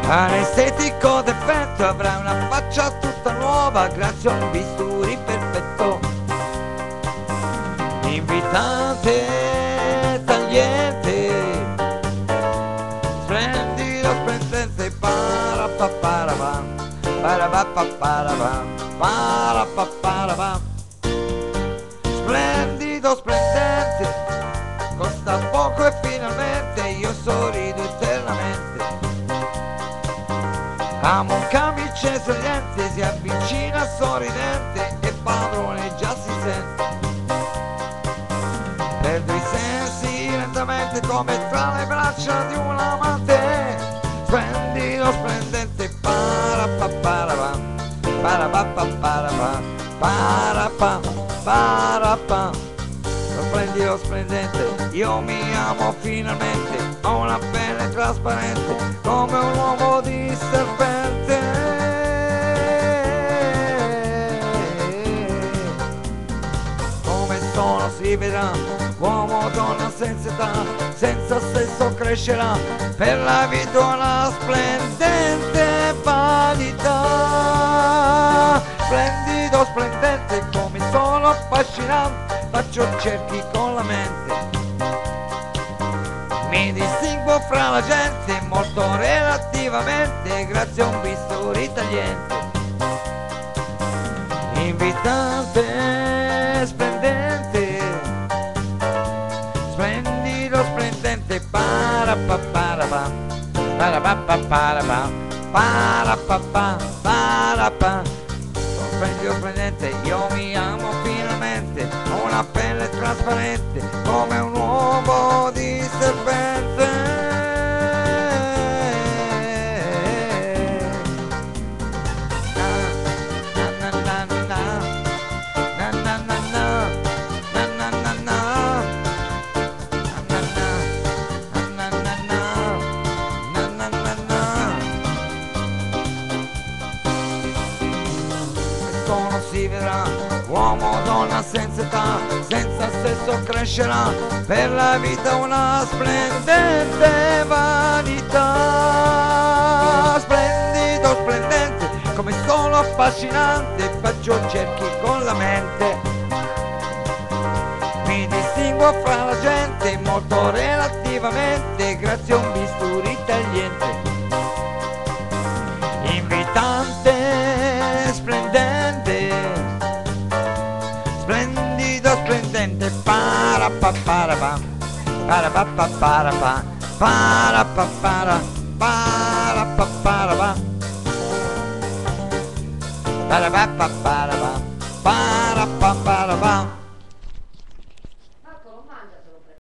Anestetico d'effetto, avrai una faccia tutta nuova grazie a un bisturi perfetto. Invitante, tagliente, splendido, splendente, parapapparabam, parapapparabam, parapapparabam. Splendido, splendente, costa poco e finalmente io sorrido eternamente. Amo un camice sorridente, si avvicina sorridente e padrone già si sente. Perdo i sensi lentamente come tra le braccia di un amante. Splendido, splendente, parapapparabam, parapapparabam, parapam, parapam. Splendido, splendente, io mi amo finalmente, ho una pelle trasparente come un uomo di serpente. Come sono si vedrà, uomo, donna senza età, senza sesso crescerà, per la vita una splendente vanità. Splendido, splendente, come sono affascinante, faccio cerchi con la mente, mi distinguo fra la gente molto relativamente grazie a un bisturi tagliente. Invitante, splendente, splendido, splendente, parapapparabam, parapapparabam, parapappa, parappa. Splendido, splendente, io mi amo finalmente, ho una pelle trasparente come un uovo di serpente. Na na na na na, na na na na, na na na na, na na na na, na na na na. Sono si vedrà, uomo o donna senza età, senza sesso crescerà, per la vita una splendente vanità. Splendido, splendente, come sono affascinante, faccio cerchi con la mente, mi distinguo fra la gente molto relativamente grazie a un bisturi tagliente. Invitante, splendente, splendido, splendente, parapapparabam, parapapparabam, parapappara, parapapparabam, parapapparabam, parapapparabam.